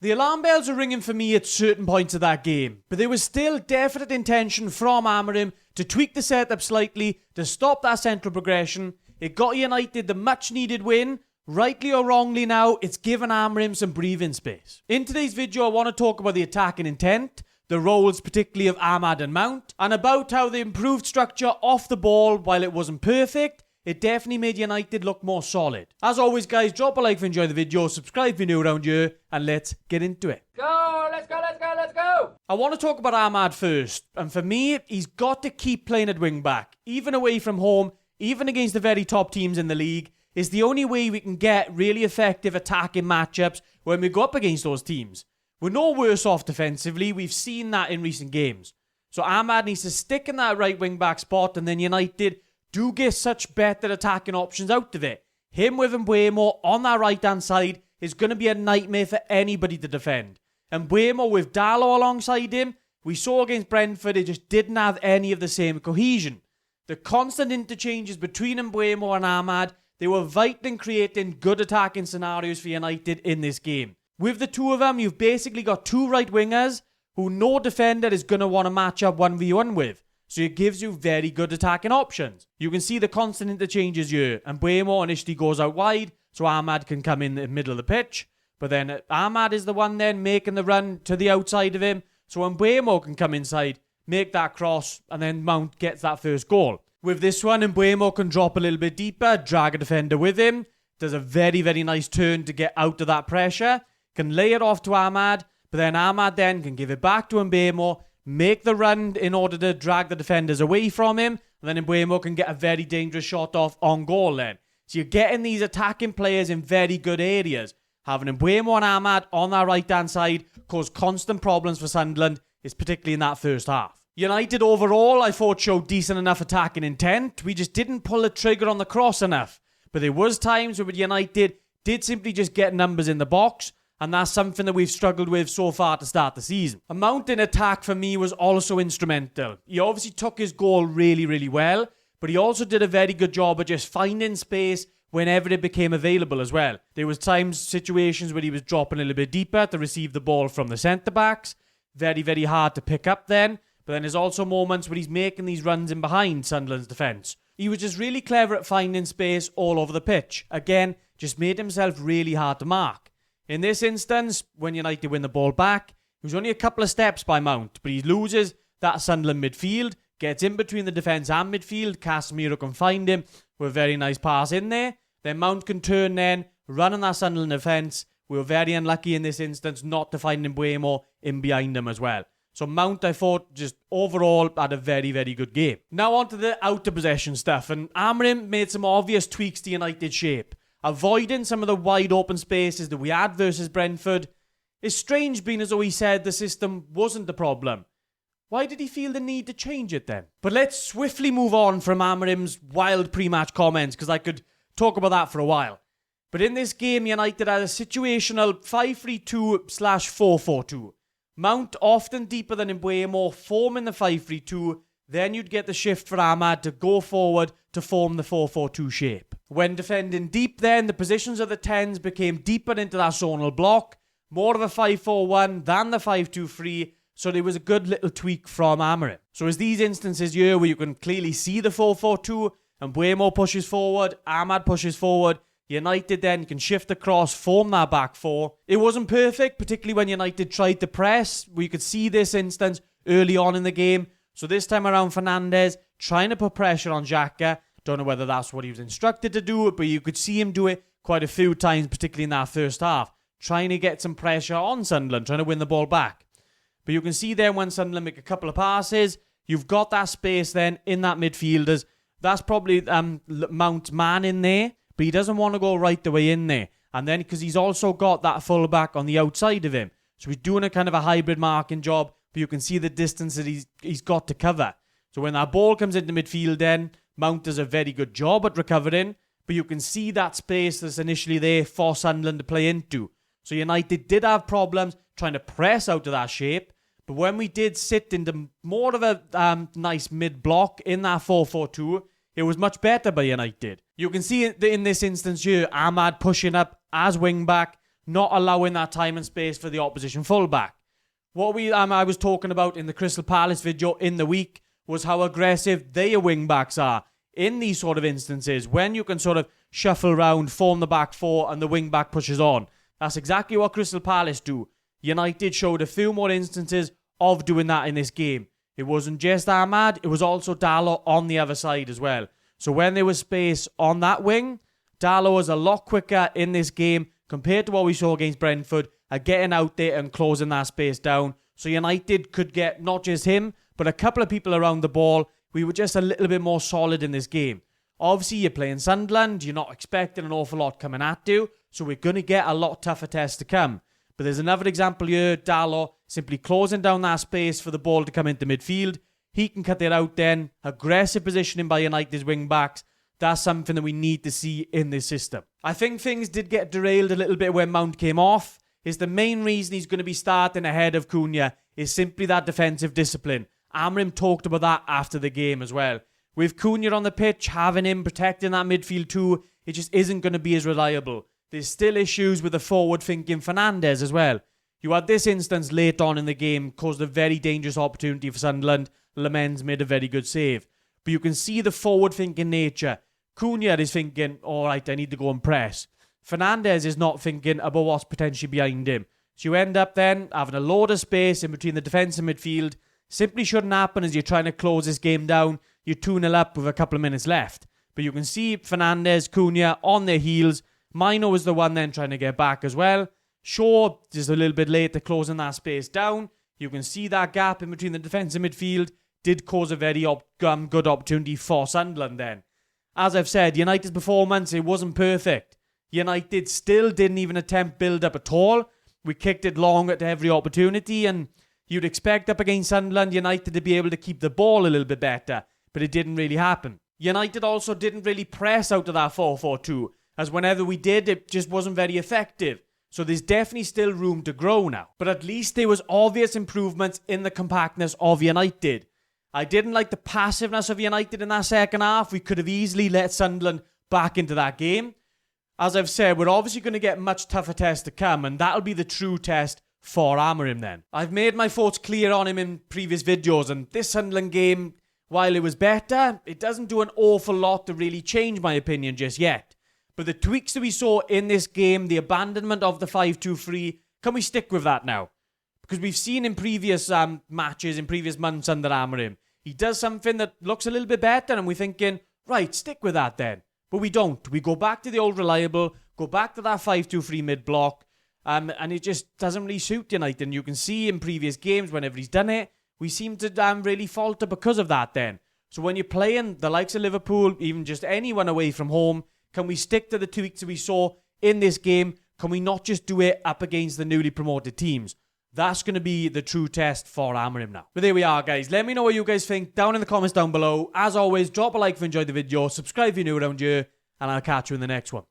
The alarm bells were ringing for me at certain points of that game, but there was still definite intention from Amorim to tweak the setup slightly to stop that central progression. It got United the much needed win. Rightly or wrongly now, it's given Amorim some breathing space. In today's video, I want to talk about the attacking intent, the roles particularly of Ahmad and Mount, and about how the improved structure off the ball, while it wasn't perfect, it definitely made United look more solid. As always guys, drop a like if you enjoy the video, subscribe if you're new around here, and let's get into it. Let's go! I want to talk about Ahmad first, and for me, he's got to keep playing at wing back, even away from home, even against the very top teams in the league. It's the only way we can get really effective attacking matchups when we go up against those teams. We're no worse off defensively, we've seen that in recent games. So Ahmad needs to stick in that right wing back spot, and then United do get such better attacking options out of it. Him with Mbeumo on that right hand side is going to be a nightmare for anybody to defend. And Mbeumo with Dalot alongside him, we saw against Brentford, it just didn't have any of the same cohesion. The constant interchanges between Mbeumo and Ahmad, they were vital in creating good attacking scenarios for United in this game. With the two of them, you've basically got two right wingers who no defender is going to want to match up 1v1 with. So it gives you very good attacking options. You can see the constant interchanges here. And Mbeumo initially goes out wide, so Ahmad can come in the middle of the pitch. But then Ahmad is the one then making the run to the outside of him. So Mbeumo can come inside, make that cross, and then Mount gets that first goal. With this one, Mbeumo can drop a little bit deeper, drag a defender with him. Does a very, very nice turn to get out of that pressure. Can lay it off to Ahmad, but then Ahmad then can give it back to Mbeumo, make the run in order to drag the defenders away from him, and then Mbeumo can get a very dangerous shot off on goal then. So you're getting these attacking players in very good areas. Having Mbeumo and Ahmad on that right-hand side caused constant problems for Sunderland, is particularly in that first half. United overall, I thought, showed decent enough attacking intent. We just didn't pull the trigger on the cross enough. But there was times where United did simply just get numbers in the box, and that's something that we've struggled with so far to start the season. A Mount in attack for me was also instrumental. He obviously took his goal really, really well, but he also did a very good job of just finding space whenever it became available as well. There was situations where he was dropping a little bit deeper to receive the ball from the centre-backs. Very, very hard to pick up then. But then there's also moments where he's making these runs in behind Sunderland's defence. He was just really clever at finding space all over the pitch. Again, just made himself really hard to mark. In this instance, when United win the ball back, he was only a couple of steps by Mount, but he loses that Sunderland midfield, gets in between the defence and midfield. Casemiro can find him with a very nice pass in there. Then Mount can turn then, run on that Sunderland defence. We were very unlucky in this instance not to find Mbeumo in behind him as well. So Mount, I thought, just overall had a very, very good game. Now on to the outer possession stuff, and Amorim made some obvious tweaks to United's shape, avoiding some of the wide open spaces that we had versus Brentford. It's strange being as though he said the system wasn't the problem. Why did he feel the need to change it then? But let's swiftly move on from Amorim's wild pre-match comments, because I could talk about that for a while. But in this game, United had a situational 5-3-2/4-4-2. Mount often deeper than Mbeumo, forming the 5-3-2, then you'd get the shift for Ahmad to go forward to form the 4-4-2 shape. When defending deep then, the positions of the 10s became deeper into that zonal block, more of a 5-4-1 than the 5-2-3, so there was a good little tweak from Amorim. So as these instances here where you can clearly see the 4-4-2, and Mbeumo pushes forward, Ahmad pushes forward, United then can shift across, form that back four. It wasn't perfect, particularly when United tried to press. We could see this instance early on in the game. So this time around, Fernandes trying to put pressure on Xhaka. Don't know whether that's what he was instructed to do, but you could see him do it quite a few times, particularly in that first half. Trying to get some pressure on Sunderland, trying to win the ball back. But you can see then when Sunderland make a couple of passes, you've got that space then in that midfielders. That's probably Mount's man in there. But he doesn't want to go right the way in there. And then, because he's also got that fullback on the outside of him. So he's doing a kind of a hybrid marking job. But you can see the distance that he's got to cover. So when that ball comes into midfield then, Mount does a very good job at recovering. But you can see that space that's initially there for Sunderland to play into. So United did have problems trying to press out of that shape. But when we did sit into more of a nice mid-block in that 4-4-2, it was much better by United. You can see in this instance here, Ahmad pushing up as wing-back, not allowing that time and space for the opposition fullback. What I was talking about in the Crystal Palace video in the week was how aggressive their wing-backs are in these sort of instances, when you can sort of shuffle around, form the back four, and the wing-back pushes on. That's exactly what Crystal Palace do. United showed a few more instances of doing that in this game. It wasn't just Ahmad, it was also Dalot on the other side as well. So when there was space on that wing, Dalot was a lot quicker in this game compared to what we saw against Brentford at getting out there and closing that space down. So United could get not just him, but a couple of people around the ball. We were just a little bit more solid in this game. Obviously, you're playing Sunderland. You're not expecting an awful lot coming at you. So we're going to get a lot tougher tests to come. But there's another example here. Dalot simply closing down that space for the ball to come into midfield. He can cut it out then. Aggressive positioning by United's wing-backs. That's something that we need to see in this system. I think things did get derailed a little bit when Mount came off. Is the main reason he's going to be starting ahead of Cunha is simply that defensive discipline. Amorim talked about that after the game as well. With Cunha on the pitch, having him protecting that midfield too, it just isn't going to be as reliable. There's still issues with the forward-thinking Fernandes as well. You had this instance late on in the game, caused a very dangerous opportunity for Sunderland. Lamens made a very good save. But you can see the forward-thinking nature. Cunha is thinking, alright, I need to go and press. Fernandes is not thinking about what's potentially behind him. So you end up then having a load of space in between the defence and midfield. Simply shouldn't happen as you're trying to close this game down. You're 2-0 up with a couple of minutes left. But you can see Fernandes, Cunha on their heels. Mino is the one then trying to get back as well. Shaw just a little bit late to closing that space down. You can see that gap in between the defence and midfield did cause a very good opportunity for Sunderland then. As I've said, United's performance, it wasn't perfect. United still didn't even attempt build-up at all. We kicked it long at every opportunity, and you'd expect up against Sunderland, United to be able to keep the ball a little bit better, but it didn't really happen. United also didn't really press out of that 4-4-2, as whenever we did, it just wasn't very effective. So there's definitely still room to grow now. But at least there was obvious improvements in the compactness of United. I didn't like the passiveness of United in that second half. We could have easily let Sunderland back into that game. As I've said, we're obviously going to get much tougher tests to come, and that'll be the true test for Amorim then. I've made my thoughts clear on him in previous videos, and this Sunderland game, while it was better, it doesn't do an awful lot to really change my opinion just yet. But the tweaks that we saw in this game, the abandonment of the 5-2-3, can we stick with that now? Because we've seen in previous matches, in previous months under Amorim, he does something that looks a little bit better, and we're thinking, right, stick with that then. But we don't. We go back to the old reliable, go back to that 5-2-3 mid-block, and it just doesn't really suit United. And you can see in previous games, whenever he's done it, we seem to really falter because of that then. So when you're playing the likes of Liverpool, even just anyone away from home, can we stick to the tweaks that we saw in this game? Can we not just do it up against the newly promoted teams? That's going to be the true test for Amorim now. But there we are, guys. Let me know what you guys think down in the comments down below. As always, drop a like if you enjoyed the video, subscribe if you're new around here, and I'll catch you in the next one.